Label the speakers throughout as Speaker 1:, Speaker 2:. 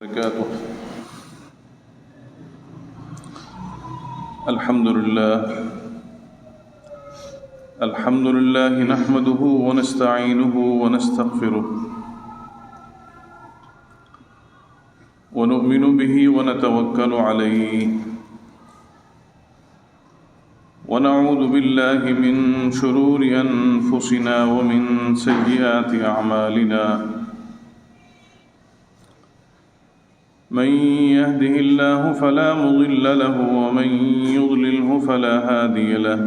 Speaker 1: وبركاته. الحمد لله نحمده ونستعينه ونستغفره ونؤمن به ونتوكل عليه ونعوذ بالله من شرور أنفسنا ومن سيئات أعمالنا. من يهده الله فلا مضل له ومن يضلله فلا هادي له.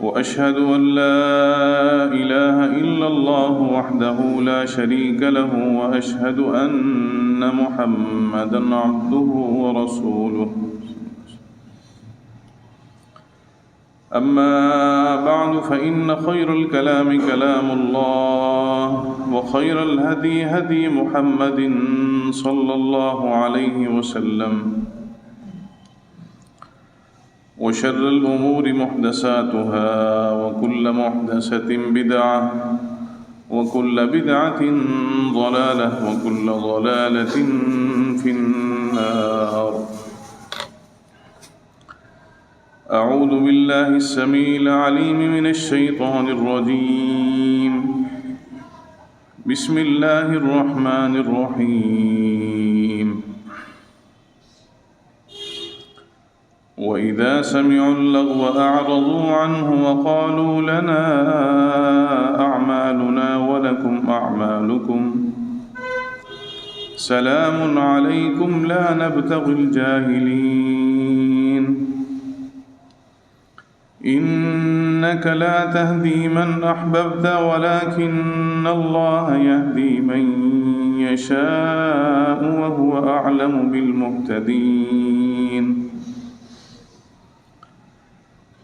Speaker 1: وأشهد أن لا إله إلا الله وحده لا شريك له وأشهد أن محمدا عبده ورسوله. أما بعد فإن خير الكلام كلام الله وخير الهدي هدي محمد صلى الله عليه وسلم وشر الأمور محدثاتها وكل محدثة بدعة وكل بدعة ضلالة وكل ضلالة في النار. أعوذ بالله السميع العليم من الشيطان الرجيم. بسم الله الرحمن الرحيم. وإذا سمعوا اللغو أعرضوا عنه وقالوا لنا أعمالنا ولكم أعمالكم سلام عليكم لا نبتغي الجاهلين. إنك لا تهدي من أحببت ولكن الله يهدي من يشاء وهو أعلم بالمهتدين.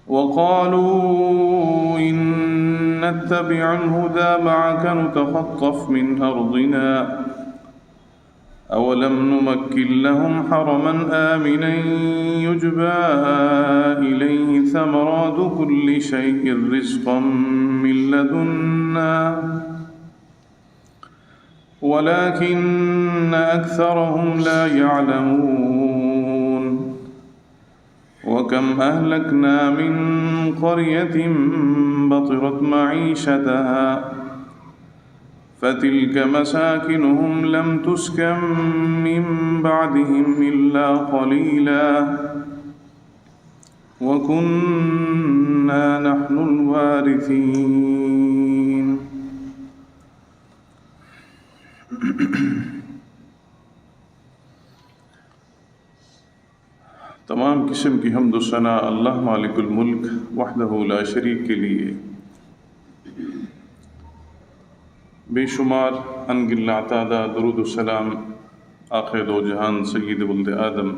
Speaker 1: وقالوا إن نتبع الهدى معك نتخطف من أرضنا أولم نمكن لهم حرما آمنا يجبى إليه ثمرات كل شيء رزقا من لدنا ولكن أكثرهم لا يعلمون. وكم أهلكنا من قرية بطرت معيشتها فتلك مساكنهم لم تسكن من بعدهم إلا قليلا وكنا نحن الوارثين. تمام قسم کی حمد و ثنا اللہ مالک الملک وحدہ لا شریک کے لیے، بے شمار انگلا تعداد درود و سلام آخر دو جہان سید ولد آدم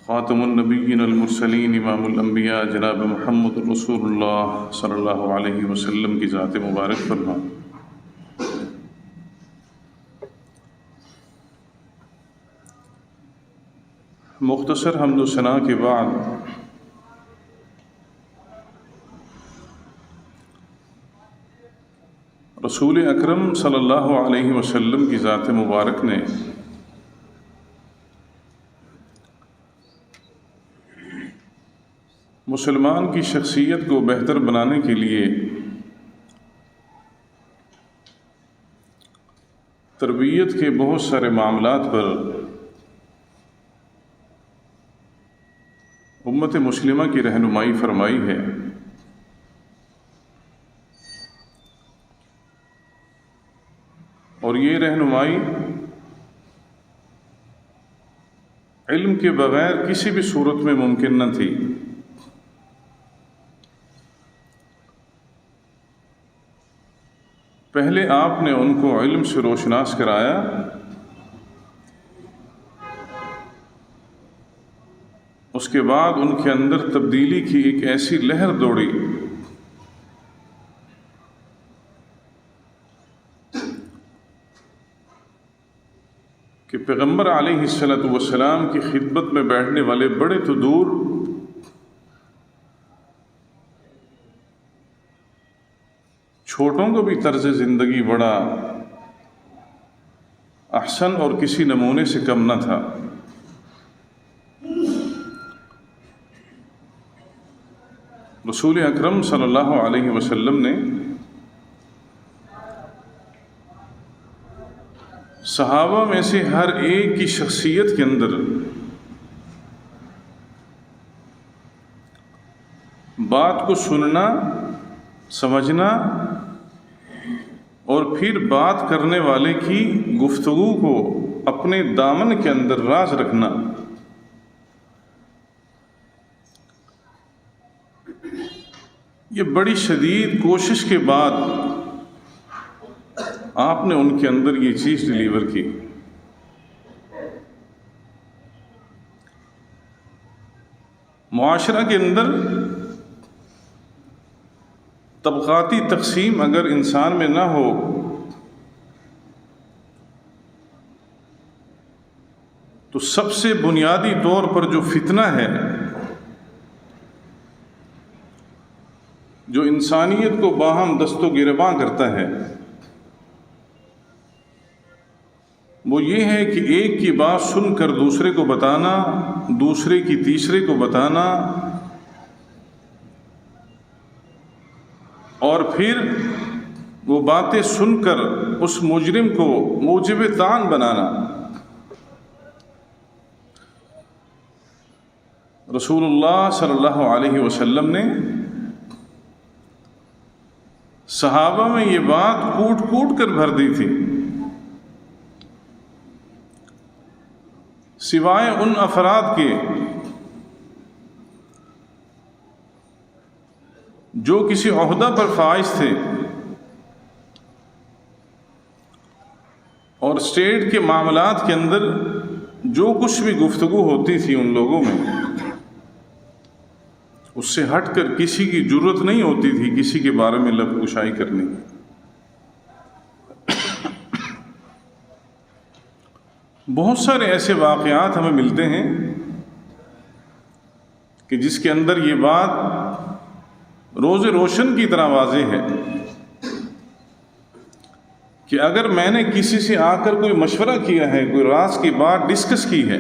Speaker 1: خاتم النبیین المرسلین امام الانبیاء جناب محمد رسول اللہ صلی اللہ علیہ وسلم کی ذات مبارک فرما. مختصر حمد و ثنا کے بعد رسول اکرم صلی اللہ علیہ وسلم کی ذات مبارک نے مسلمان کی شخصیت کو بہتر بنانے کے لیے تربیت کے بہت سارے معاملات پر امت مسلمہ کی رہنمائی فرمائی ہے. اور یہ رہنمائی علم کے بغیر کسی بھی صورت میں ممکن نہ تھی. پہلے آپ نے ان کو علم سے روشناس کرایا، اس کے بعد ان کے اندر تبدیلی کی ایک ایسی لہر دوڑی کہ پیغمبر علیہ السلام کی خدمت میں بیٹھنے والے بڑے تو دور چھوٹوں کو بھی طرز زندگی بڑا احسن اور کسی نمونے سے کم نہ تھا۔ رسول اکرم صلی اللہ علیہ وسلم نے صحابہ میں سے ہر ایک کی شخصیت کے اندر بات کو سننا، سمجھنا اور پھر بات کرنے والے کی گفتگو کو اپنے دامن کے اندر راز رکھنا، یہ بڑی شدید کوشش کے بعد آپ نے ان کے اندر یہ چیز ڈلیور کی۔ معاشرہ کے اندر طبقاتی تقسیم اگر انسان میں نہ ہو تو سب سے بنیادی طور پر جو فتنہ ہے، جو انسانیت کو باہم دست و گریباں کرتا ہے، وہ یہ ہے کہ ایک کی بات سن کر دوسرے کو بتانا، دوسرے کی تیسرے کو بتانا، اور پھر وہ باتیں سن کر اس مجرم کو موجب طعن بنانا۔ رسول اللہ صلی اللہ علیہ وسلم نے صحابہ میں یہ بات کوٹ کوٹ کر بھر دی تھی، سوائے ان افراد کے جو کسی عہدہ پر فائز تھے اور اسٹیٹ کے معاملات کے اندر جو کچھ بھی گفتگو ہوتی تھی ان لوگوں میں، اس سے ہٹ کر کسی کی جرت نہیں ہوتی تھی کسی کے بارے میں لب کشائی کرنے کی۔ بہت سارے ایسے واقعات ہمیں ملتے ہیں کہ جس کے اندر یہ بات روز روشن کی طرح واضح ہے کہ اگر میں نے کسی سے آ کر کوئی مشورہ کیا ہے، کوئی راز کی بات ڈسکس کی ہے،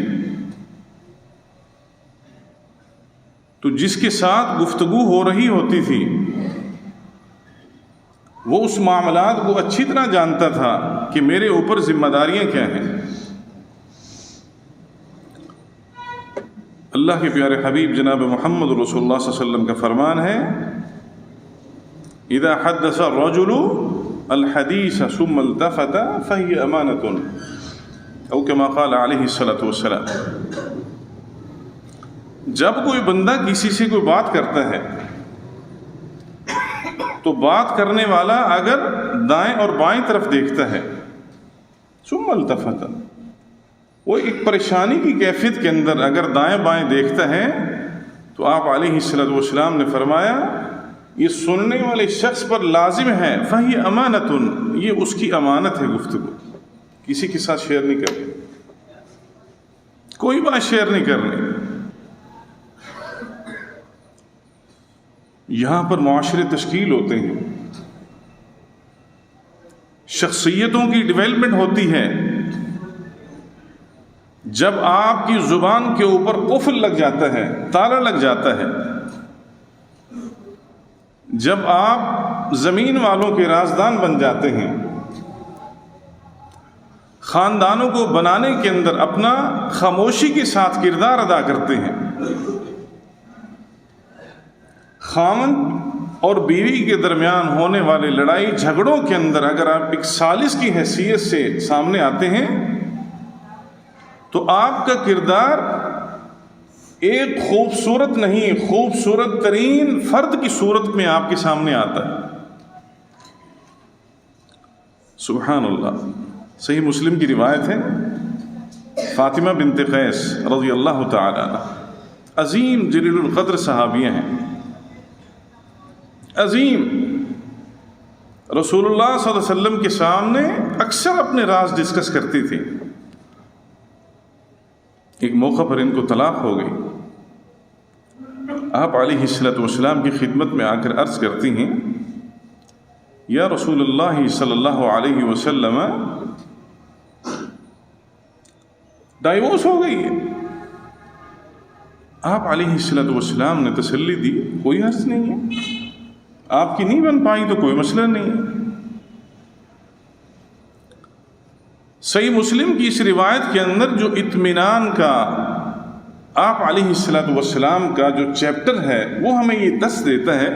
Speaker 1: تو جس کے ساتھ گفتگو ہو رہی ہوتی تھی وہ اس معاملات کو اچھی طرح جانتا تھا کہ میرے اوپر ذمہ داریاں کیا ہیں۔ اللہ کے پیارے حبیب جناب محمد رسول اللہ صلی اللہ علیہ وسلم کا فرمان ہے، اذا حدث الرجل الحدیث ثم التفت فهي امانۃ، او کما قال علیہ الصلوۃ والسلام۔ جب کوئی بندہ کسی سے کوئی بات کرتا ہے تو بات کرنے والا اگر دائیں اور بائیں طرف دیکھتا ہے، ثم التفت، وہ ایک پریشانی کی کیفیت کے اندر اگر دائیں بائیں دیکھتا ہے تو آپ علیہ الصلوۃ والسلام نے فرمایا یہ سننے والے شخص پر لازم ہے، فَهِيَ أَمَانَةٌ، یہ اس کی امانت ہے، گفتگو کسی کے ساتھ شیئر نہیں کرنی، کوئی بات شیئر نہیں کرنی۔ یہاں پر معاشرے تشکیل ہوتے ہیں، شخصیتوں کی ڈیولپمنٹ ہوتی ہے۔ جب آپ کی زبان کے اوپر قفل لگ جاتا ہے، تالا لگ جاتا ہے، جب آپ زمین والوں کے رازدان بن جاتے ہیں، خاندانوں کو بنانے کے اندر اپنا خاموشی کے ساتھ کردار ادا کرتے ہیں، خاوند اور بیوی کے درمیان ہونے والے لڑائی جھگڑوں کے اندر اگر آپ ایک سالس کی حیثیت سے سامنے آتے ہیں تو آپ کا کردار ایک خوبصورت نہیں، خوبصورت ترین فرد کی صورت میں آپ کے سامنے آتا ہے۔ سبحان اللہ۔ صحیح مسلم کی روایت ہے، فاطمہ بنت قیس رضی اللہ تعالی عنہ عظیم جلیل القدر صحابیہ ہیں، عظیم، رسول اللہ صلی اللہ علیہ وسلم کے سامنے اکثر اپنے راز ڈسکس کرتی تھی۔ ایک موقع پر ان کو طلاق ہو گئی، آپ علیہ الصلوۃ والسلام کی خدمت میں آ کر عرض کرتی ہیں، یا رسول اللہ صلی اللہ علیہ وسلم ڈائیورس ہو گئی ہے۔ آپ علیہ الصلوۃ والسلام نے تسلی دی، کوئی حرج نہیں ہے، آپ کی نہیں بن پائی تو کوئی مسئلہ نہیں ہے۔ صحیح مسلم کی اس روایت کے اندر جو اطمینان کا آپ علیہ الصلوۃ والسلام کا جو چیپٹر ہے وہ ہمیں یہ دس دیتا ہے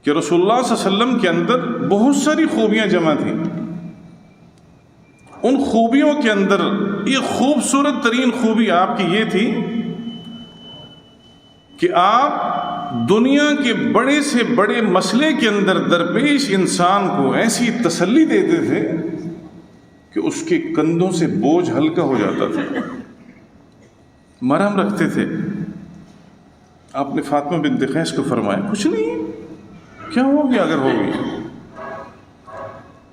Speaker 1: کہ رسول اللہ صلی اللہ علیہ وسلم کے اندر بہت ساری خوبیاں جمع تھیں۔ ان خوبیوں کے اندر یہ خوبصورت ترین خوبی آپ کی یہ تھی کہ آپ دنیا کے بڑے سے بڑے مسئلے کے اندر درپیش انسان کو ایسی تسلی دیتے تھے کہ اس کے کندھوں سے بوجھ ہلکا ہو جاتا تھا، مرہم رکھتے تھے۔ آپ نے فاطمہ بنت قیس کو فرمایا کچھ نہیں، کیا ہو گیا اگر ہو گئی؟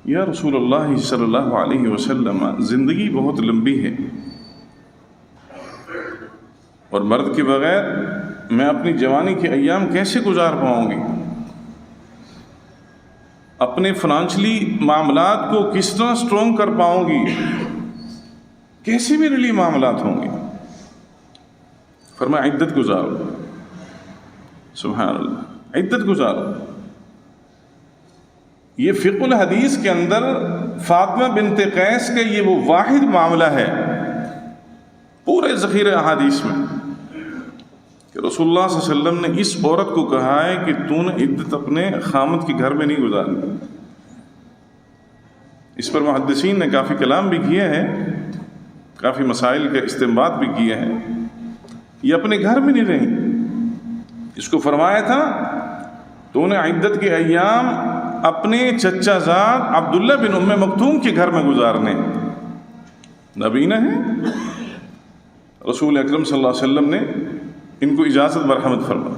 Speaker 1: یا رسول اللہ صلی اللہ علیہ وسلم، زندگی بہت لمبی ہے اور مرد کے بغیر میں اپنی جوانی کے ایام کیسے گزار پاؤں گی؟ اپنے فنانشلی معاملات کو کس طرح سٹرونگ کر پاؤں گی؟ کیسے میرے لیے معاملات ہوں گے؟ فرمایا عدت گزارو، سبحان اللہ، عدت گزارو۔ یہ فقہ الحدیث کے اندر فاطمہ بنت قیس کا یہ وہ واحد معاملہ ہے پورے ذخیرہ احادیث میں کہ رسول اللہ صلی اللہ علیہ وسلم نے اس عورت کو کہا ہے کہ تو نے عدت اپنے خامد کے گھر میں نہیں گزارنی۔ اس پر محدثین نے کافی کلام بھی کیا ہے، کافی مسائل کا استنباط بھی کیا ہے۔ یہ اپنے گھر میں نہیں رہی، اس کو فرمایا تھا تو نے عدت کے ایام اپنے چچا زاد عبداللہ بن ام مکتوم کے گھر میں گزارنے۔ نبینہ ہے، رسول اکرم صلی اللہ علیہ وسلم نے ان کو اجازت برحمت فرمائی۔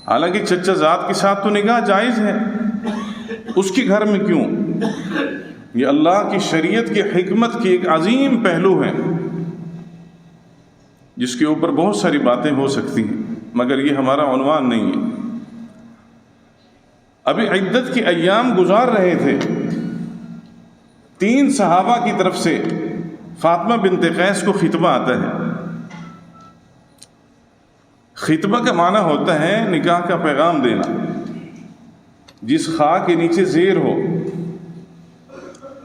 Speaker 1: حالانکہ چچا زاد کے ساتھ تو نکاح جائز ہے، اس کے گھر میں کیوں؟ یہ اللہ کی شریعت کی حکمت کی ایک عظیم پہلو ہے جس کے اوپر بہت ساری باتیں ہو سکتی ہیں، مگر یہ ہمارا عنوان نہیں ہے۔ ابھی عدت کے ایام گزار رہے تھے، 3 صحابہ کی طرف سے فاطمہ بنت قیس کو خطبہ آتا ہے۔ خطبہ کا معنی ہوتا ہے نکاح کا پیغام دینا، جس خواہ کے نیچے زیر ہو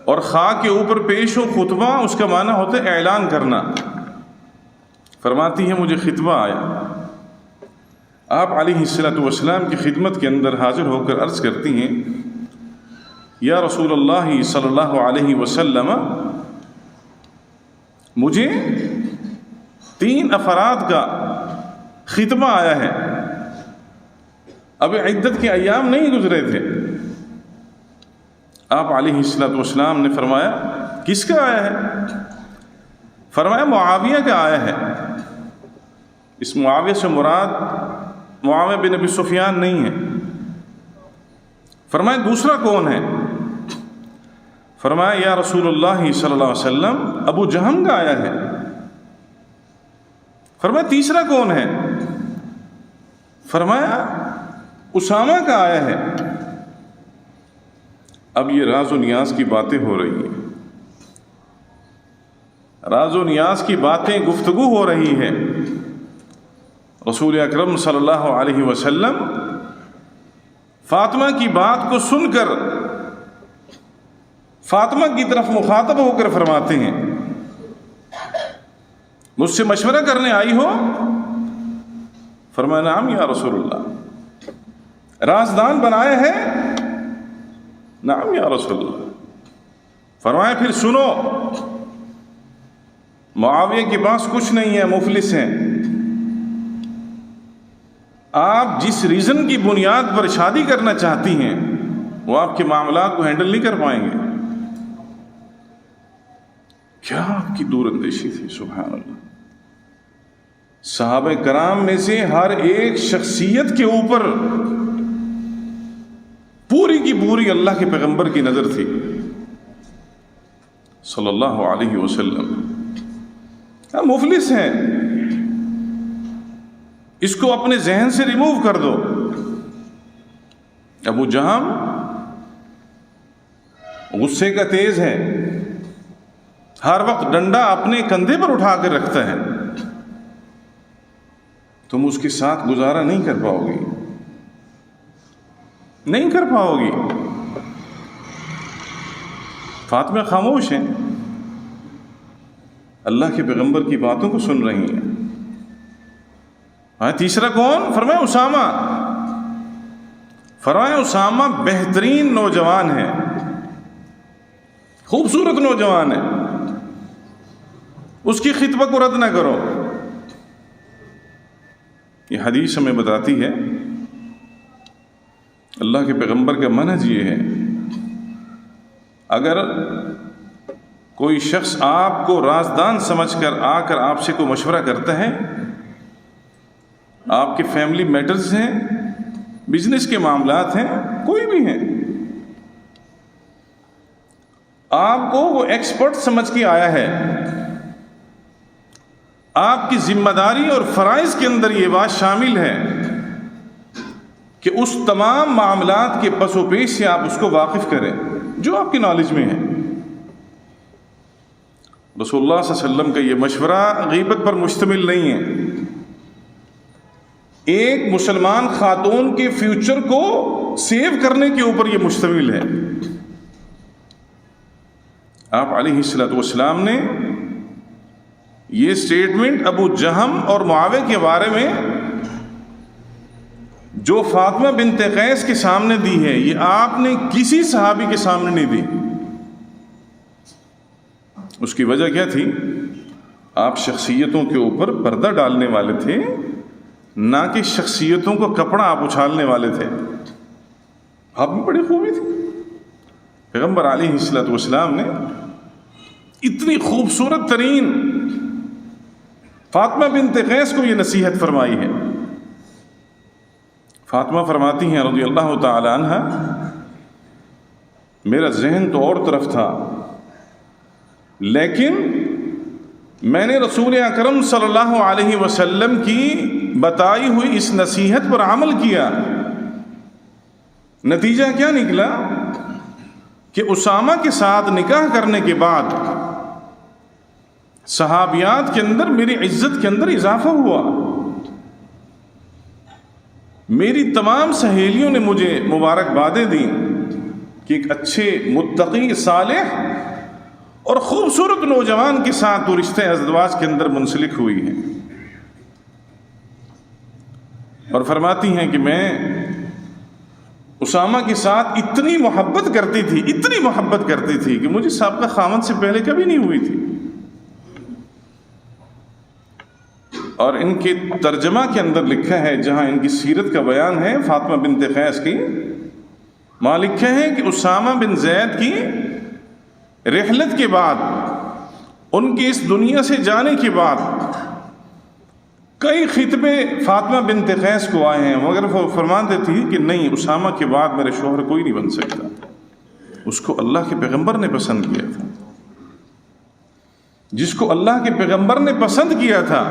Speaker 1: اور خواہ کے اوپر پیش ہو خطبہ، اس کا معنی ہوتا ہے اعلان کرنا۔ فرماتی ہے مجھے خطبہ آیا، آپ علیہ الصلوۃ والسلام کی خدمت کے اندر حاضر ہو کر عرض کرتی ہیں یا رسول اللہ صلی اللہ علیہ وسلم، مجھے 3 افراد کا خطبہ آیا ہے، اب عدت کے ایام نہیں گزرے تھے۔ آپ علیہ الصلوۃ والسلام نے فرمایا کس کا آیا ہے؟ فرمایا معاویہ کا آیا ہے۔ اس معاویہ سے مراد معاویہ بن ابی سفیان نہیں ہے۔ فرمایا دوسرا کون ہے؟ فرمایا یا رسول اللہ صلی اللہ علیہ وسلم، ابو جہم کا آیا ہے۔ فرمایا تیسرا کون ہے؟ فرمایا اسامہ کا آیا ہے۔ اب یہ راز و نیاز کی باتیں ہو رہی ہیں، راز و نیاز کی باتیں گفتگو ہو رہی ہے۔ رسول اکرم صلی اللہ علیہ وسلم فاطمہ کی بات کو سن کر فاطمہ کی طرف مخاطب ہو کر فرماتے ہیں مجھ سے مشورہ کرنے آئی ہو؟ فرمایا نعم یا رسول اللہ۔ رازدان بنایا ہے؟ نعم یا رسول اللہ۔ فرمایا پھر سنو، معاویہ کے پاس کچھ نہیں ہے، مفلس ہیں۔ آپ جس ریزن کی بنیاد پر شادی کرنا چاہتی ہیں وہ آپ کے معاملات کو ہینڈل نہیں کر پائیں گے۔ کیا آپ کی دور اندیشی تھی، سبحان اللہ۔ صحابہ کرام میں سے ہر ایک شخصیت کے اوپر پوری کی پوری اللہ کے پیغمبر کی نظر تھی صلی اللہ علیہ وسلم۔ مفلس ہیں، اس کو اپنے ذہن سے ریموو کر دو۔ ابو جہم غصے کا تیز ہے، ہر وقت ڈنڈا اپنے کندھے پر اٹھا کر رکھتا ہے، تم اس کے ساتھ گزارا نہیں کر پاؤ گی، نہیں کر پاؤ گی۔ فاطمہ خاموش ہیں، اللہ کے پیغمبر کی باتوں کو سن رہی ہیں۔ تیسرا کون؟ فرمایا اسامہ۔ فرمایا اسامہ بہترین نوجوان ہے، خوبصورت نوجوان ہے، اس کی خطبہ کو رد نہ کرو۔ یہ حدیث ہمیں بتاتی ہے اللہ کے پیغمبر کا منہج یہ ہے، اگر کوئی شخص آپ کو رازدان سمجھ کر آ کر آپ سے کوئی مشورہ کرتا ہے، آپ کے فیملی میٹرز ہیں، بزنس کے معاملات ہیں، کوئی بھی ہیں، آپ کو وہ ایکسپرٹ سمجھ کے آیا ہے، آپ کی ذمہ داری اور فرائض کے اندر یہ بات شامل ہے کہ اس تمام معاملات کے پس و پیش سے آپ اس کو واقف کریں جو آپ کی نالج میں ہے۔ رسول اللہ صلی اللہ علیہ وسلم کا یہ مشورہ غیبت پر مشتمل نہیں ہے، ایک مسلمان خاتون کے فیوچر کو سیو کرنے کے اوپر یہ مشتمل ہے۔ آپ علیہ الصلوۃ والسلام نے یہ سٹیٹمنٹ ابو جہم اور معاویہ کے بارے میں جو فاطمہ بنت قیس کے سامنے دی ہے، یہ آپ نے کسی صحابی کے سامنے نہیں دی۔ اس کی وجہ کیا تھی؟ آپ شخصیتوں کے اوپر پردہ ڈالنے والے تھے، نہ کہ شخصیتوں کو کپڑا آپ اچھالنے والے تھے۔ آپ میں بڑی خوبی تھی۔ پیغمبر علیہ الصلوۃ والسلام نے اتنی خوبصورت ترین فاطمہ بنت قیس کو یہ نصیحت فرمائی ہے۔ فاطمہ فرماتی ہیں رضی اللہ تعالی عنہ، میرا ذہن تو اور طرف تھا، لیکن میں نے رسول اکرم صلی اللہ علیہ وسلم کی بتائی ہوئی اس نصیحت پر عمل کیا۔ نتیجہ کیا نکلا کہ اسامہ کے ساتھ نکاح کرنے کے بعد صحابیات کے اندر میری عزت کے اندر اضافہ ہوا۔ میری تمام سہیلیوں نے مجھے مبارکبادیں دیں کہ ایک اچھے متقی صالح اور خوبصورت نوجوان کے ساتھ وہ رشتے ازدواج کے اندر منسلک ہوئی ہیں، اور فرماتی ہیں کہ میں اسامہ کے ساتھ اتنی محبت کرتی تھی، اتنی محبت کرتی تھی کہ مجھے سابقہ خاوند سے پہلے کبھی نہیں ہوئی تھی۔ اور ان کے ترجمہ کے اندر لکھا ہے، جہاں ان کی سیرت کا بیان ہے فاطمہ بنت قیس کی، وہاں لکھا ہے کہ اسامہ بن زید کی رحلت کے بعد، ان کی اس دنیا سے جانے کے بعد کئی خطبے فاطمہ بنت قیس کو آئے ہیں، مگر وہ فرماتے تھی کہ نہیں، اسامہ کے بعد میرے شوہر کوئی نہیں بن سکتا۔ اس کو اللہ کے پیغمبر نے پسند کیا تھا، جس کو اللہ کے پیغمبر نے پسند کیا تھا،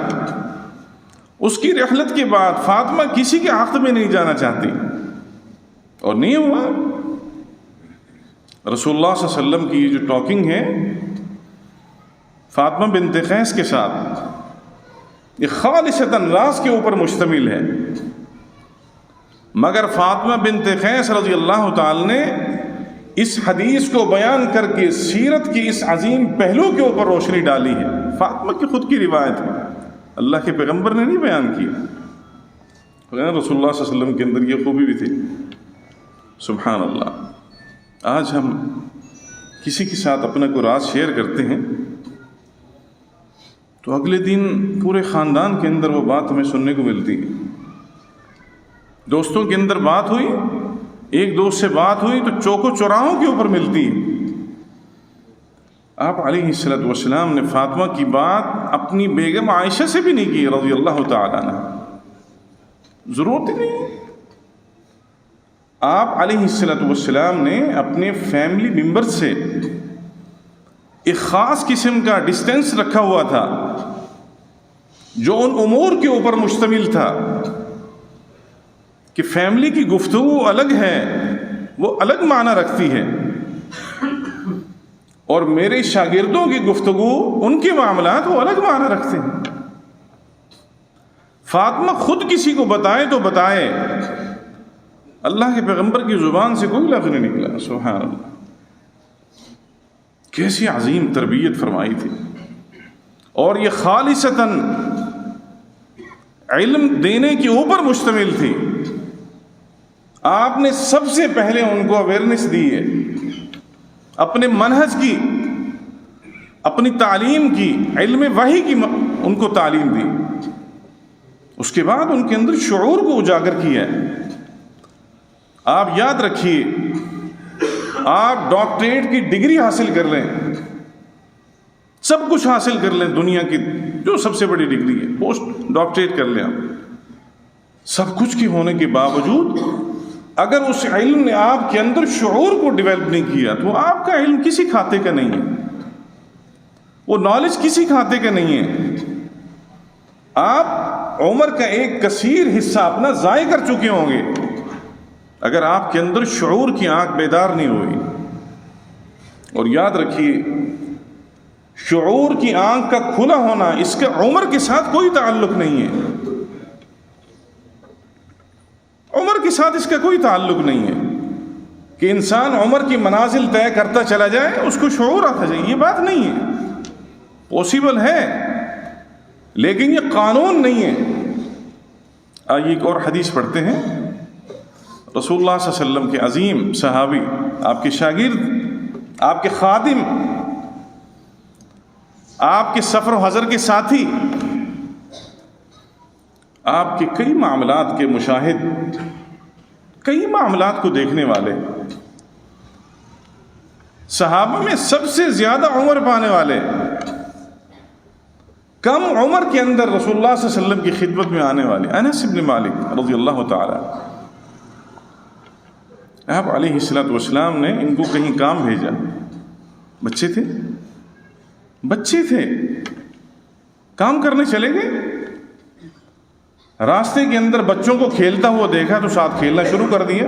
Speaker 1: اس کی رحلت کے بعد فاطمہ کسی کے حق میں نہیں جانا چاہتی، اور نہیں ہوا۔ رسول اللہ صلی اللہ علیہ وسلم کی یہ جو ٹاکنگ ہے فاطمہ بنت قیس کے ساتھ، یہ خالصتاً راز کے اوپر مشتمل ہے، مگر فاطمہ بنت قیس رضی اللہ تعالی نے اس حدیث کو بیان کر کے سیرت کی اس عظیم پہلو کے اوپر روشنی ڈالی ہے۔ فاطمہ کی خود کی روایت ہے، اللہ کے پیغمبر نے نہیں بیان کیا۔ رسول اللہ صلی اللہ علیہ وسلم کے اندر یہ خوبی بھی تھی۔ سبحان اللہ۔ آج ہم کسی کے ساتھ اپنا کوئی راز شیئر کرتے ہیں تو اگلے دن پورے خاندان کے اندر وہ بات ہمیں سننے کو ملتی ہے۔ دوستوں کے اندر بات ہوئی، ایک دوست سے بات ہوئی تو چوکو چوراہوں کے اوپر ملتی ہے۔ آپ علیہ الصلوۃ والسلام نے فاطمہ کی بات اپنی بیگم عائشہ سے بھی نہیں کی رضی اللہ تعالی عنہ، ضرورت ہی نہیں۔ آپ علیہ الصلوۃ والسلام نے اپنے فیملی ممبر سے ایک خاص قسم کا ڈسٹینس رکھا ہوا تھا جو ان امور کے اوپر مشتمل تھا کہ فیملی کی گفتگو الگ ہے، وہ الگ معنی رکھتی ہے، اور میرے شاگردوں کی گفتگو، ان کے معاملات وہ الگ معنی رکھتے ہیں۔ فاطمہ خود کسی کو بتائے تو بتائے، اللہ کے پیغمبر کی زبان سے کوئی لفظ نہیں نکلا۔ سبحان اللہ، کیسی عظیم تربیت فرمائی تھی، اور یہ خالصتاً علم دینے کے اوپر مشتمل تھی۔ آپ نے سب سے پہلے ان کو اویئرنیس دی ہے، اپنے منہج کی، اپنی تعلیم کی، علم وحی کی ان کو تعلیم دی۔ اس کے بعد ان کے اندر شعور کو اجاگر کیا ہے۔ آپ یاد رکھیے، آپ ڈاکٹریٹ کی ڈگری حاصل کر لیں، سب کچھ حاصل کر لیں، دنیا کی جو سب سے بڑی ڈگری ہے، پوسٹ ڈاکٹریٹ کر لیں، آپ سب کچھ کے ہونے کے باوجود اگر اس علم نے آپ کے اندر شعور کو ڈیولپ نہیں کیا تو آپ کا علم کسی کھاتے کا نہیں ہے، وہ نالج کسی کھاتے کا نہیں ہے۔ آپ عمر کا ایک کثیر حصہ اپنا ضائع کر چکے ہوں گے اگر آپ کے اندر شعور کی آنکھ بیدار نہیں ہوئی۔ اور یاد رکھیے، شعور کی آنکھ کا کھلا ہونا، اس کا عمر کے ساتھ کوئی تعلق نہیں ہے، عمر کے ساتھ اس کا کوئی تعلق نہیں ہے کہ انسان عمر کی منازل طے کرتا چلا جائے، اس کو شعور آتا جائے، یہ بات نہیں ہے۔ پاسبل ہے لیکن یہ قانون نہیں ہے۔ آئیے ایک اور حدیث پڑھتے ہیں۔ رسول اللہ صلی اللہ علیہ وسلم کے عظیم صحابی، آپ کے شاگرد، آپ کے خادم، آپ کے سفر و حضر کے ساتھی، آپ کے کئی معاملات کے مشاہد، کئی معاملات کو دیکھنے والے، صحابہ میں سب سے زیادہ عمر پانے والے، کم عمر کے اندر رسول اللہ صلی اللہ علیہ وسلم کی خدمت میں آنے والے انس بن مالک رضی اللہ تعالی۔ آپ علیہ السلام نے ان کو کہیں کام بھیجا، بچے تھے، کام کرنے چلے گئے، راستے کے اندر بچوں کو کھیلتا ہوا دیکھا تو ساتھ کھیلنا شروع کر دیا۔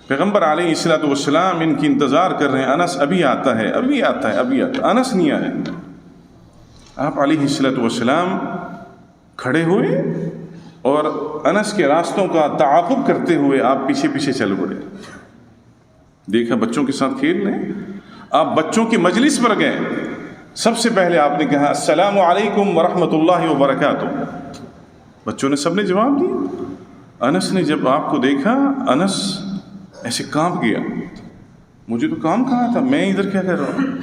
Speaker 1: پیغمبر علیہ السلام ان کی انتظار کر رہے ہیں، انس ابھی آتا ہے، انس نہیں آیا۔ آپ علیہ السلام کھڑے ہوئے اور انس کے راستوں کا تعاقب کرتے ہوئے آپ پیچھے پیچھے چل پڑے۔ دیکھا بچوں کے ساتھ کھیل رہے ہیں، آپ بچوں کی مجلس پر گئے، سب سے پہلے آپ نے کہا السلام علیکم ورحمۃ اللہ وبرکاتہ۔ بچوں نے سب نے جواب دیا۔ انس نے جب آپ کو دیکھا، انس ایسے کانپ گیا، مجھے تو کام کہا تھا، میں ادھر کیا کر رہا ہوں؟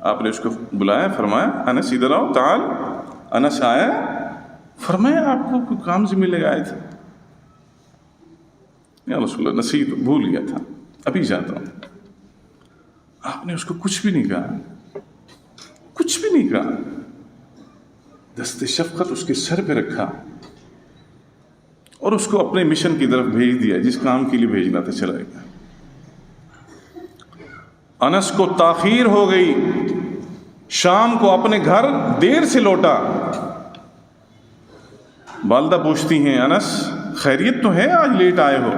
Speaker 1: آپ نے اس کو بلایا، فرمایا انس ادھر آؤ، تعال۔ انس آیا، فرمایا آپ کو کوئی کام سے ملے گئے تھے؟ یا رسول اللہ، نصیحت بھول گیا تھا، ابھی جاتا ہوں۔ آپ نے اس کو کچھ بھی نہیں کہا، کچھ بھی نہیں کہا، دست شفقت اس کے سر پہ رکھا اور اس کو اپنے مشن کی طرف بھیج دیا، جس کام کے لیے بھیجنا تھا چلا گیا۔ انس کو تاخیر ہو گئی، شام کو اپنے گھر دیر سے لوٹا۔ والدہ پوچھتی ہیں انس خیریت تو ہے، آج لیٹ آئے ہو؟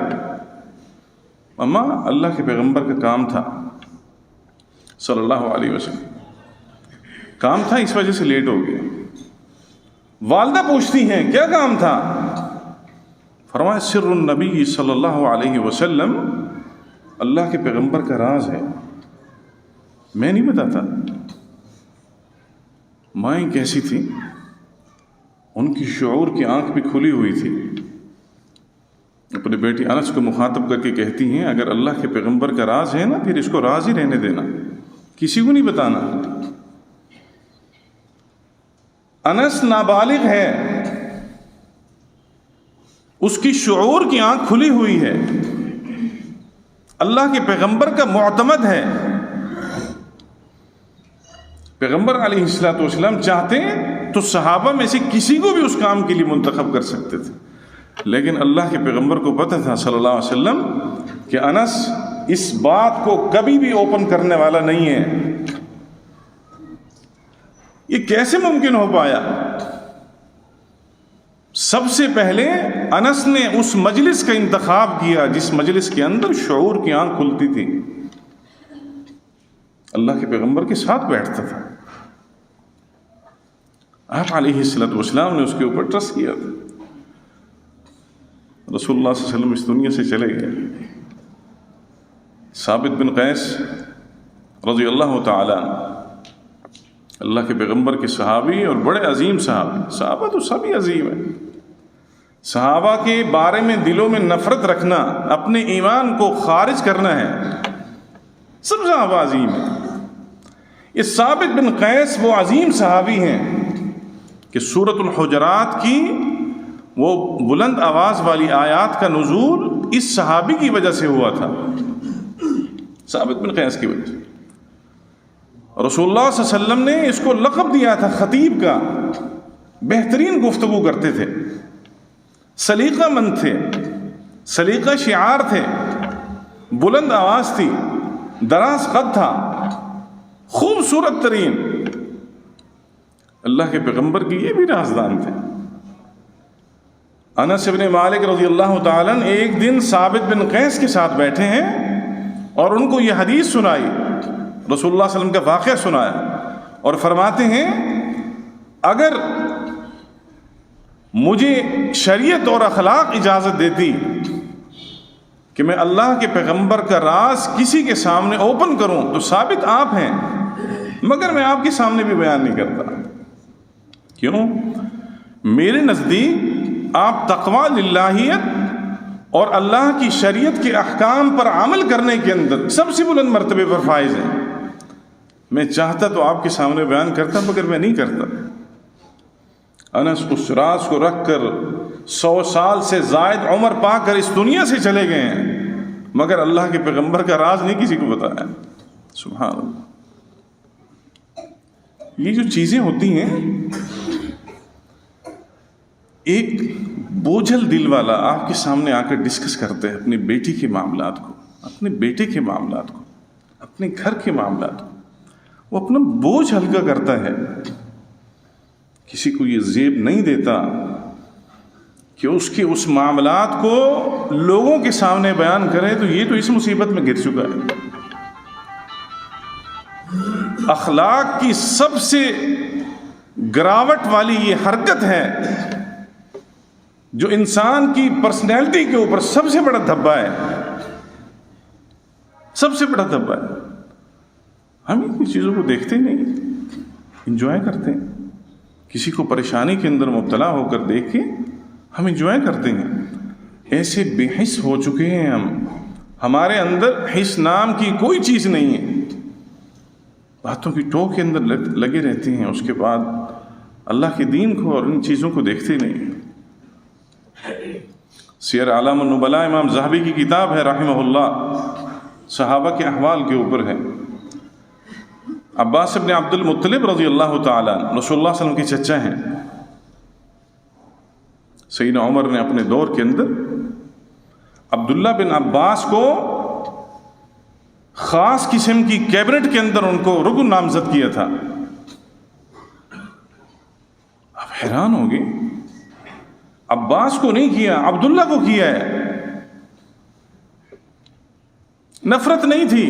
Speaker 1: اما اللہ کے پیغمبر کا کام تھا صلی اللہ علیہ وسلم، کام تھا اس وجہ سے لیٹ ہو گیا۔ والدہ پوچھتی ہیں کیا کام تھا؟ فرمایا سر النبی صلی اللہ علیہ وسلم، اللہ کے پیغمبر کا راز ہے، میں نہیں بتاتا۔ مائیں کیسی تھی، ان کی شعور کی آنکھ بھی کھلی ہوئی تھی۔ اپنے بیٹی انس کو مخاطب کر کے کہتی ہیں اگر اللہ کے پیغمبر کا راز ہے نا، پھر اس کو راز ہی رہنے دینا، کسی کو نہیں بتانا۔ انس نابالغ ہے، اس کی شعور کی آنکھ کھلی ہوئی ہے، اللہ کے پیغمبر کا معتمد ہے۔ پیغمبر علیہ السلام چاہتے تو صحابہ میں سے کسی کو بھی اس کام کے لیے منتخب کر سکتے تھے، لیکن اللہ کے پیغمبر کو پتہ تھا صلی اللہ علیہ وسلم کہ انس اس بات کو کبھی بھی اوپن کرنے والا نہیں ہے۔ یہ کیسے ممکن ہو پایا؟ سب سے پہلے انس نے اس مجلس کا انتخاب کیا جس مجلس کے اندر شعور کی آنکھ کھلتی تھی۔ اللہ کے پیغمبر کے ساتھ بیٹھتا تھا. آپ علیہ السلام نے اس کے اوپر ٹرسٹ کیا تھا. رسول اللہ صلی اللہ علیہ وسلم اس دنیا سے چلے گئے. ثابت بن قیس رضی اللہ تعالیٰ عنہ اللہ کے پیغمبر کے صحابی اور بڑے عظیم صحابی. صحابہ تو سبھی عظیم ہیں. صحابہ کے بارے میں دلوں میں نفرت رکھنا اپنے ایمان کو خارج کرنا ہے. سب صحابہ عظیم ہیں. یہ ثابت بن قیس وہ عظیم صحابی ہیں کہ سورۃ الحجرات کی وہ بلند آواز والی آیات کا نزول اس صحابی کی وجہ سے ہوا تھا. ثابت بن قیس کی وجہ سے رسول اللہ صلی اللہ علیہ وسلم نے اس کو لقب دیا تھا خطیب کا. بہترین گفتگو کرتے تھے, سلیقہ مند تھے, سلیقہ شعار تھے, بلند آواز تھی, دراز قد تھا, خوبصورت ترین. اللہ کے پیغمبر کی یہ بھی رازدان تھے. انس بن مالک رضی اللہ تعالیٰ عنہ ایک دن ثابت بن قیس کے ساتھ بیٹھے ہیں اور ان کو یہ حدیث سنائی, رسول اللہ صلی اللہ علیہ وسلم کا واقعہ سنایا, اور فرماتے ہیں اگر مجھے شریعت اور اخلاق اجازت دیتی کہ میں اللہ کے پیغمبر کا راز کسی کے سامنے اوپن کروں تو ثابت آپ ہیں, مگر میں آپ کے سامنے بھی بیان نہیں کرتا. کیوں؟ میرے نزدیک آپ تقویٰ للہیت اور اللہ کی شریعت کے احکام پر عمل کرنے کے اندر سب سے بلند مرتبے پر فائز ہیں. میں چاہتا تو آپ کے سامنے بیان کرتا مگر میں نہیں کرتا. انس اس راز کو رکھ کر 100 سال سے زائد عمر پا کر اس دنیا سے چلے گئے ہیں, مگر اللہ کے پیغمبر کا راز نہیں کسی کو بتایا. سبحان اللہ. یہ جو چیزیں ہوتی ہیں, ایک بوجھل دل والا آپ کے سامنے آ کر ڈسکس کرتے ہیں اپنی بیٹی کے معاملات کو, اپنے بیٹے کے معاملات کو, اپنے گھر کے معاملات کو, وہ اپنا بوجھ ہلکا کرتا ہے. کسی کو یہ زیب نہیں دیتا کہ اس کے اس معاملات کو لوگوں کے سامنے بیان کرے, تو یہ تو اس مصیبت میں گر چکا ہے. اخلاق کی سب سے گراوٹ والی یہ حرکت ہے جو انسان کی پرسنالٹی کے اوپر سب سے بڑا دھبا ہے, سب سے بڑا دھبا ہے. ہم ان چیزوں کو دیکھتے نہیں, انجوائے کرتے ہیں. کسی کو پریشانی کے اندر مبتلا ہو کر دیکھ کے ہم انجوائے کرتے ہیں. ایسے بے حس ہو چکے ہیں ہم, ہمارے اندر حس نام کی کوئی چیز نہیں ہے. باتوں کی ٹوک کے اندر لگے رہتے ہیں, اس کے بعد اللہ کے دین کو اور ان چیزوں کو دیکھتے نہیں. سیر اعلام النبلاء امام ذہبی کی کتاب ہے رحمہ اللہ, صحابہ کے احوال کے اوپر ہے. عباس بن عبد المطلب رضی اللہ تعالیٰ رسول اللہ صلی اللہ علیہ وسلم کے چچا ہیں. سیدنا عمر نے اپنے دور کے اندر عبداللہ بن عباس کو خاص قسم کی کیبنٹ کے اندر ان کو رکن نامزد کیا تھا. آپ حیران ہوگے, عباس کو نہیں کیا, عبداللہ کو کیا ہے. نفرت نہیں تھی.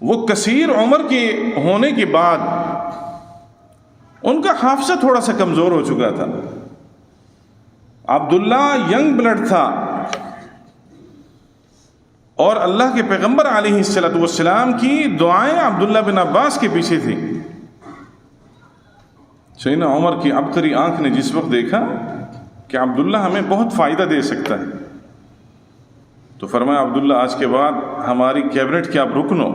Speaker 1: وہ کثیر عمر کے ہونے کے بعد ان کا حافظہ تھوڑا سا کمزور ہو چکا تھا. عبداللہ ینگ بلڈ تھا اور اللہ کے پیغمبر علیہ السلام کی دعائیں عبداللہ بن عباس کے پیچھے تھیں. سیدنا عمر کی عبقری آنکھ نے جس وقت دیکھا کہ عبداللہ ہمیں بہت فائدہ دے سکتا ہے, تو فرمایا عبداللہ آج کے بعد ہماری کیبنٹ کے آپ رکن ہو.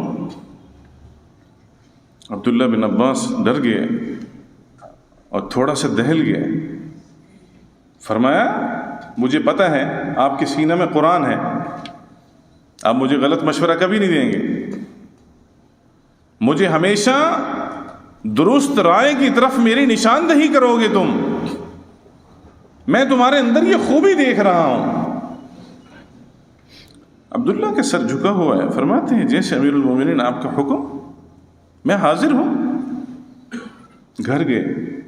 Speaker 1: عبداللہ بن عباس ڈر گئے اور تھوڑا سا دہل گئے. فرمایا مجھے پتہ ہے آپ کے سینے میں قرآن ہے, آپ مجھے غلط مشورہ کبھی نہیں دیں گے, مجھے ہمیشہ درست رائے کی طرف میری نشاندہی کرو گے تم, میں تمہارے اندر یہ خوبی دیکھ رہا ہوں. عبداللہ کا سر جھکا ہوا ہے. فرماتے ہیں جیسے امیر المومنین آپ کا حکم, میں حاضر ہوں. گھر گئے,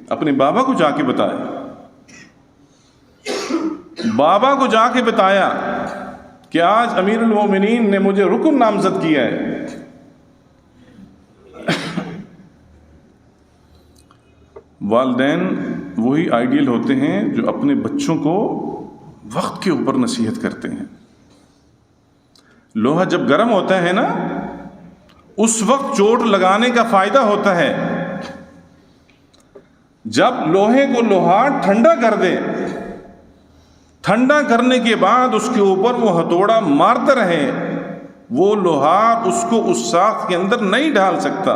Speaker 1: اپنے بابا کو جا کے بتایا. بابا کو جا کے بتایا کہ آج امیر المومنین نے مجھے رکن نامزد کیا ہے. والدین وہی آئیڈیل ہوتے ہیں جو اپنے بچوں کو وقت کے اوپر نصیحت کرتے ہیں. لوہا جب گرم ہوتا ہے نا، اس وقت چوٹ لگانے کا فائدہ ہوتا ہے. جب لوہے کو لوہار ٹھنڈا کر دے، ٹھنڈا کرنے کے بعد اس کے اوپر وہ ہتھوڑا مارتا رہے، وہ لوہار اس کو اس ساخت کے اندر نہیں ڈال سکتا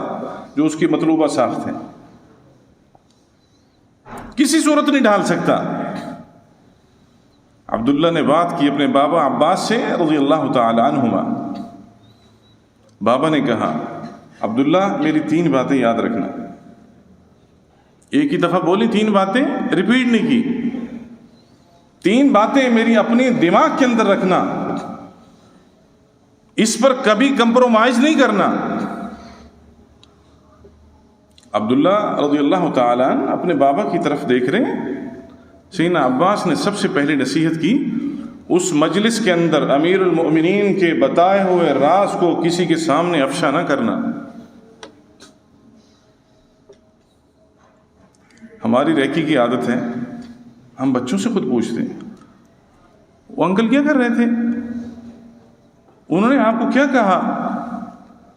Speaker 1: جو اس کی مطلوبہ ساخت ہے، کسی صورت نہیں ڈال سکتا. عبداللہ نے بات کی اپنے بابا عباس سے رضی اللہ تعالی عنہما. بابا نے کہا عبداللہ میری 3 باتیں یاد رکھنا. ایک ہی دفعہ بولی، 3 باتیں ریپیٹ نہیں کی. 3 باتیں میری اپنے دماغ کے اندر رکھنا، اس پر کبھی کمپرومائز نہیں کرنا. عبداللہ رضی اللہ تعالیٰ عنہ اپنے بابا کی طرف دیکھ رہے ہیں. سیدنا عباس نے سب سے پہلے نصیحت کی، اس مجلس کے اندر امیر المؤمنین کے بتائے ہوئے راز کو کسی کے سامنے افشا نہ کرنا. ہماری ریکی کی عادت ہے، ہم بچوں سے خود پوچھتے ہیں وہ انکل کیا کر رہے تھے، انہوں نے آپ کو کیا کہا،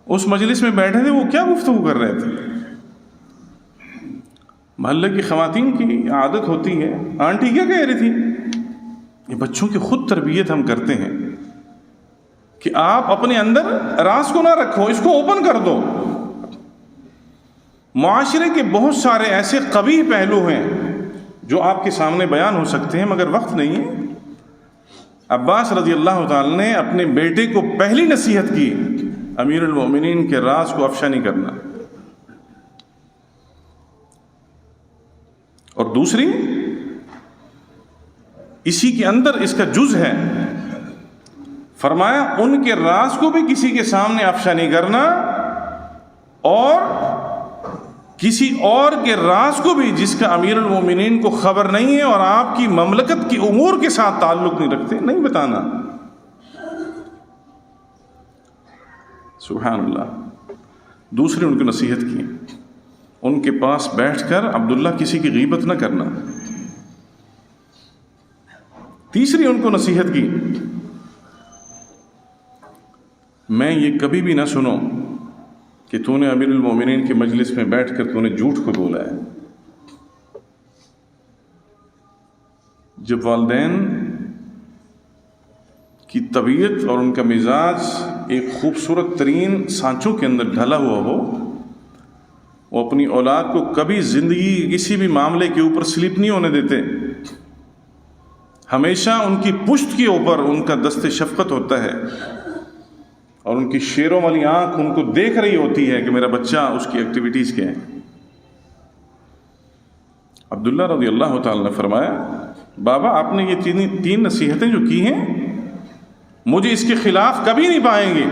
Speaker 1: اس مجلس میں بیٹھے تھے وہ کیا گفتگو کر رہے تھے. محلے کی خواتین کی عادت ہوتی ہے، آنٹی کیا کہہ رہی تھی. یہ بچوں کی خود تربیت ہم کرتے ہیں کہ آپ اپنے اندر راز کو نہ رکھو، اس کو اوپن کر دو. معاشرے کے بہت سارے ایسے قبیح پہلو ہیں جو آپ کے سامنے بیان ہو سکتے ہیں، مگر وقت نہیں ہے. عباس رضی اللہ تعالی نے اپنے بیٹے کو پہلی نصیحت کی، امیر المؤمنین کے راز کو افشا نہیں کرنا. اور دوسری، اسی کے اندر اس کا جز ہے، فرمایا ان کے راز کو بھی کسی کے سامنے افشا نہیں کرنا، اور کسی اور کے راز کو بھی جس کا امیر المومنین کو خبر نہیں ہے اور آپ کی مملکت کی امور کے ساتھ تعلق نہیں رکھتے، نہیں بتانا. سبحان اللہ. دوسری ان کو نصیحت کی، ان کے پاس بیٹھ کر عبداللہ کسی کی غیبت نہ کرنا. تیسری ان کو نصیحت کی، میں یہ کبھی بھی نہ سنوں کہ تو نے امیر المومنین کے مجلس میں بیٹھ کر تو نے جھوٹ کو بولا ہے. جب والدین کی طبیعت اور ان کا مزاج ایک خوبصورت ترین سانچوں کے اندر ڈھلا ہوا ہو، وہ اپنی اولاد کو کبھی زندگی کسی بھی معاملے کے اوپر سلپ نہیں ہونے دیتے. ہمیشہ ان کی پشت کے اوپر ان کا دست شفقت ہوتا ہے، اور ان کی شیروں والی آنکھ ان کو دیکھ رہی ہوتی ہے کہ میرا بچہ اس کی ایکٹیویٹیز کیا ہیں. عبداللہ رضی اللہ تعالی نے فرمایا، بابا آپ نے یہ 3 نصیحتیں جو کی ہیں، مجھے اس کے خلاف کبھی نہیں پائیں گے.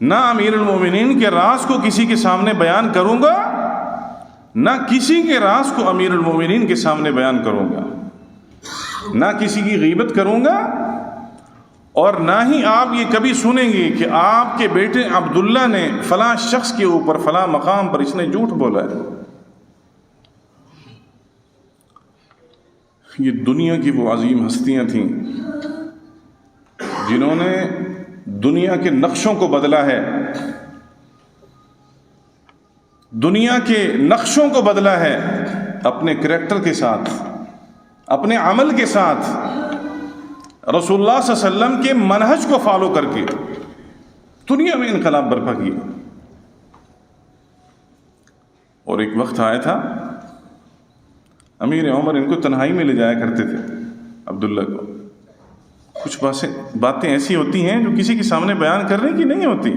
Speaker 1: نہ امیر المومنین کے راز کو کسی کے سامنے بیان کروں گا، نہ کسی کے راز کو امیر المومنین کے سامنے بیان کروں گا، نہ کسی کی غیبت کروں گا، اور نہ ہی آپ یہ کبھی سنیں گے کہ آپ کے بیٹے عبداللہ نے فلاں شخص کے اوپر فلاں مقام پر اس نے جھوٹ بولا ہے. یہ دنیا کی وہ عظیم ہستیاں تھیں جنہوں نے دنیا کے نقشوں کو بدلا ہے، دنیا کے نقشوں کو بدلا ہے اپنے کریکٹر کے ساتھ، اپنے عمل کے ساتھ، رسول اللہ صلی اللہ علیہ وسلم کے منہج کو فالو کر کے دنیا میں انقلاب برپا کیا. اور ایک وقت آیا تھا امیر عمر ان کو تنہائی میں لے جایا کرتے تھے عبداللہ کو. کچھ باتیں ایسی ہوتی ہیں جو کسی کے سامنے بیان کرنے کی نہیں ہوتی.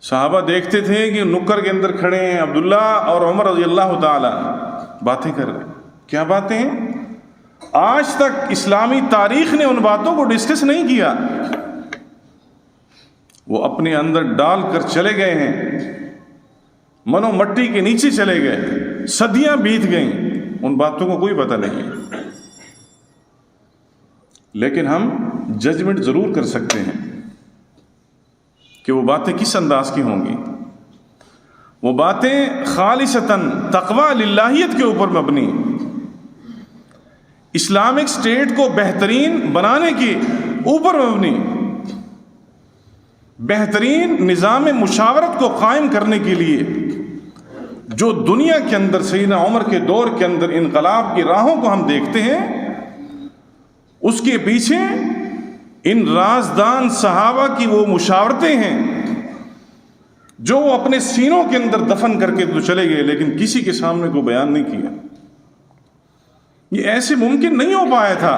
Speaker 1: صحابہ دیکھتے تھے کہ نکر کے اندر کھڑے ہیں عبداللہ اور عمر رضی اللہ تعالی باتیں کر رہے ہیں. کیا باتیں ہیں؟ آج تک اسلامی تاریخ نے ان باتوں کو ڈسکس نہیں کیا، وہ اپنے اندر ڈال کر چلے گئے ہیں، منو مٹی کے نیچے چلے گئے، صدیاں بیت گئیں، ان باتوں کو کوئی پتہ نہیں. لیکن ہم ججمنٹ ضرور کر سکتے ہیں کہ وہ باتیں کس انداز کی ہوں گی. وہ باتیں خالصتاً تقوی للہیت کے اوپر مبنی، اسلامک اسٹیٹ کو بہترین بنانے کے اوپر مبنی، بہترین نظام مشاورت کو قائم کرنے کے لیے جو دنیا کے اندر سیدنا عمر کے دور کے اندر انقلاب کی راہوں کو ہم دیکھتے ہیں، اس کے پیچھے ان رازدان صحابہ کی وہ مشاورتیں ہیں جو وہ اپنے سینوں کے اندر دفن کر کے تو چلے گئے، لیکن کسی کے سامنے کو بیان نہیں کیا۔ یہ ایسے ممکن نہیں ہو پایا تھا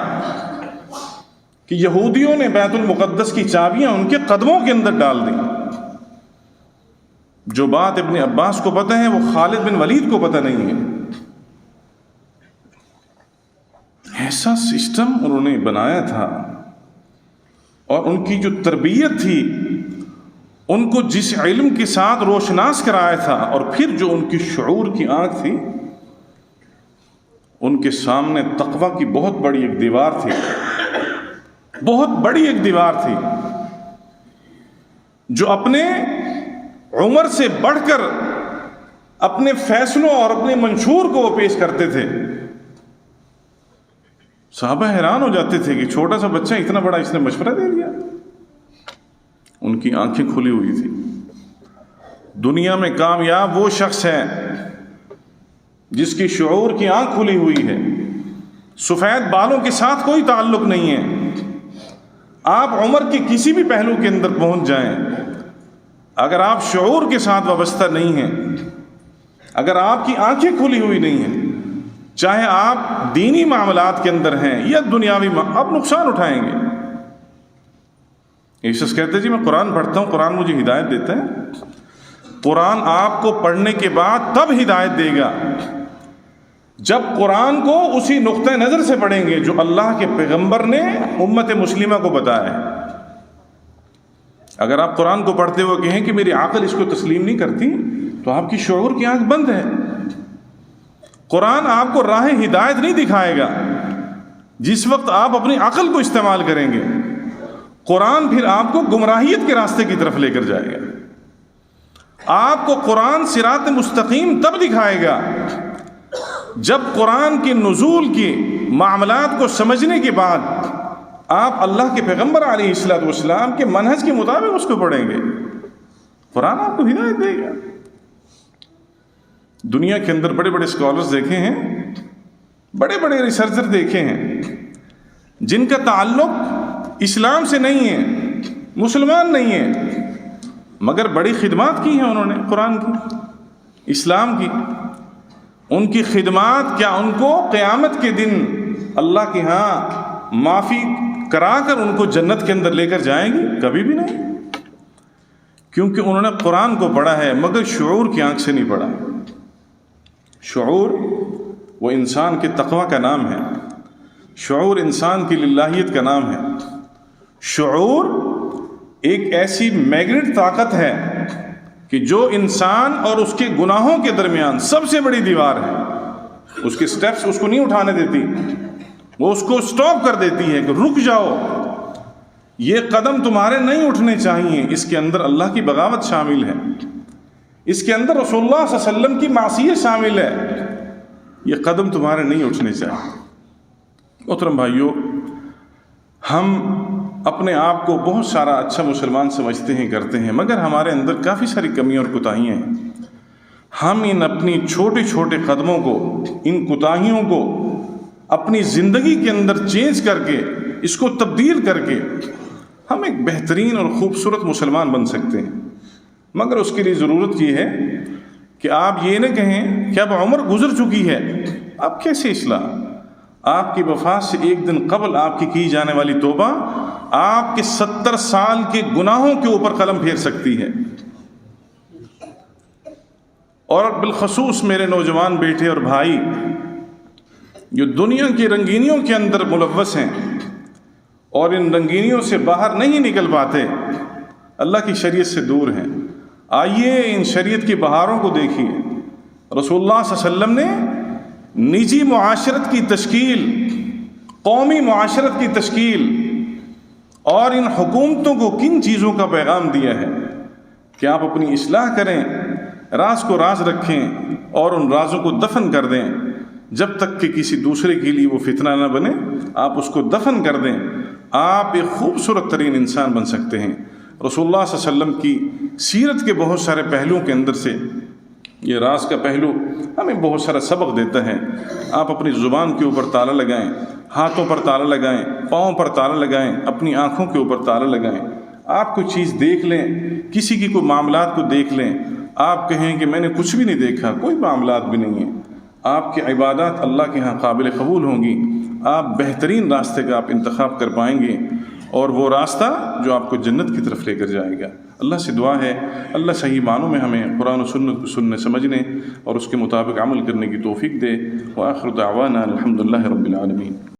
Speaker 1: کہ یہودیوں نے بیت المقدس کی چابیاں ان کے قدموں کے اندر ڈال دیں۔ جو بات ابن عباس کو پتہ ہے وہ خالد بن ولید کو پتہ نہیں ہے۔ ایسا سسٹم انہوں نے بنایا تھا، اور ان کی جو تربیت تھی، ان کو جس علم کے ساتھ روشناس کرایا تھا، اور پھر جو ان کی شعور کی آنکھ تھی، ان کے سامنے تقوی کی بہت بڑی ایک دیوار تھی، بہت بڑی ایک دیوار تھی، جو اپنے عمر سے بڑھ کر اپنے فیصلوں اور اپنے منشور کو وہ پیش کرتے تھے۔ صحابہ حیران ہو جاتے تھے کہ چھوٹا سا بچہ اتنا بڑا اس نے مشورہ دے دیا۔ ان کی آنکھیں کھلی ہوئی تھی۔ دنیا میں کامیاب وہ شخص ہے جس کی شعور کی آنکھ کھلی ہوئی ہے، سفید بالوں کے ساتھ کوئی تعلق نہیں ہے۔ آپ عمر کے کسی بھی پہلو کے اندر پہنچ جائیں، اگر آپ شعور کے ساتھ وابستہ نہیں ہیں، اگر آپ کی آنکھیں کھلی ہوئی نہیں ہیں، چاہے آپ دینی معاملات کے اندر ہیں یا دنیاوی آپ نقصان اٹھائیں گے۔ ایک شخص کہتے ہیں جی میں قرآن پڑھتا ہوں، قرآن مجھے ہدایت دیتا ہے۔ قرآن آپ کو پڑھنے کے بعد تب ہدایت دے گا جب قرآن کو اسی نقطۂ نظر سے پڑھیں گے جو اللہ کے پیغمبر نے امت مسلمہ کو بتایا ہے۔ اگر آپ قرآن کو پڑھتے ہوئے کہیں کہ میری عقل اس کو تسلیم نہیں کرتی، تو آپ کی شعور کی آنکھ بند ہے۔ قرآن آپ کو راہ ہدایت نہیں دکھائے گا جس وقت آپ اپنی عقل کو استعمال کریں گے۔ قرآن پھر آپ کو گمراہیت کے راستے کی طرف لے کر جائے گا۔ آپ کو قرآن صراط مستقیم تب دکھائے گا جب قرآن کے نزول کے معاملات کو سمجھنے کے بعد آپ اللہ کے پیغمبر علیہ الصلوۃ والسلام کے منہج کے مطابق اس کو پڑھیں گے۔ قرآن آپ کو ہدایت دے گا۔ دنیا کے اندر بڑے بڑے اسکالرز دیکھے ہیں، بڑے بڑے ریسرچر دیکھے ہیں جن کا تعلق اسلام سے نہیں ہے، مسلمان نہیں ہے، مگر بڑی خدمات کی ہیں انہوں نے قرآن کی، اسلام کی۔ ان کی خدمات کیا ان کو قیامت کے دن اللہ کے ہاں معافی کرا کر ان کو جنت کے اندر لے کر جائیں گی؟ کبھی بھی نہیں، کیونکہ انہوں نے قرآن کو پڑھا ہے مگر شعور کی آنکھ سے نہیں پڑھا۔ شعور وہ انسان کے تقوی کا نام ہے، شعور انسان کی للہیت کا نام ہے۔ شعور ایک ایسی میگنیٹ طاقت ہے کہ جو انسان اور اس کے گناہوں کے درمیان سب سے بڑی دیوار ہے۔ اس کے سٹیپس اس کو نہیں اٹھانے دیتی، وہ اس کو سٹاپ کر دیتی ہے کہ رک جاؤ، یہ قدم تمہارے نہیں اٹھنے چاہیے، اس کے اندر اللہ کی بغاوت شامل ہے، اس کے اندر رسول اللہ صلی اللہ علیہ وسلم کی معصیت شامل ہے، یہ قدم تمہارے نہیں اٹھنے چاہیے۔ محترم بھائیو، ہم اپنے آپ کو بہت سارا اچھا مسلمان سمجھتے ہیں، کرتے ہیں، مگر ہمارے اندر کافی ساری کمیاں اور کوتاہیاں ہیں۔ ہم ان اپنی چھوٹے چھوٹے قدموں کو، ان کوتاہیوں کو اپنی زندگی کے اندر چینج کر کے، اس کو تبدیل کر کے ہم ایک بہترین اور خوبصورت مسلمان بن سکتے ہیں۔ مگر اس کے لیے ضرورت یہ ہے کہ آپ یہ نہ کہیں کہ اب عمر گزر چکی ہے، اب کیسے اصلاح؟ آپ کی وفات سے ایک دن قبل آپ کی جانے والی توبہ آپ کے 70 سال کے گناہوں کے اوپر قلم پھیر سکتی ہے۔ اور بالخصوص میرے نوجوان بیٹے اور بھائی جو دنیا کی رنگینیوں کے اندر ملوث ہیں اور ان رنگینیوں سے باہر نہیں نکل پاتے، اللہ کی شریعت سے دور ہیں، آئیے ان شریعت کی بہاروں کو دیکھیے۔ رسول اللہ صلی اللہ علیہ وسلم نے نجی معاشرت کی تشکیل، قومی معاشرت کی تشکیل اور ان حکومتوں کو کن چیزوں کا پیغام دیا ہے کہ آپ اپنی اصلاح کریں، راز کو راز رکھیں اور ان رازوں کو دفن کر دیں جب تک کہ کسی دوسرے کے لیے وہ فتنہ نہ بنے. آپ اس کو دفن کر دیں. آپ ایک خوبصورت ترین انسان بن سکتے ہیں. رسول اللہ صلی اللہ علیہ وسلم کی سیرت کے بہت سارے پہلوؤں کے اندر سے یہ راز کا پہلو ہمیں بہت سارا سبق دیتا ہے. آپ اپنی زبان کے اوپر تالا لگائیں، ہاتھوں پر تالا لگائیں، پاؤں پر تالا لگائیں، اپنی آنکھوں کے اوپر تالا لگائیں. آپ کوئی چیز دیکھ لیں، کسی کی کوئی معاملات کو دیکھ لیں، آپ کہیں کہ میں نے کچھ بھی نہیں دیکھا، کوئی معاملات بھی نہیں ہیں. آپ کی عبادات اللہ کے ہاں قابل قبول ہوں گی. آپ بہترین راستے کا آپ انتخاب کر پائیں گے، اور وہ راستہ جو آپ کو جنت کی طرف لے کر جائے گا. اللہ سے دعا ہے اللہ صحیح معنوں میں ہمیں قرآن و سنت کو سننے سمجھنے اور اس کے مطابق عمل کرنے کی توفیق دے. وآخر دعوانا الحمد للہ رب العالمین.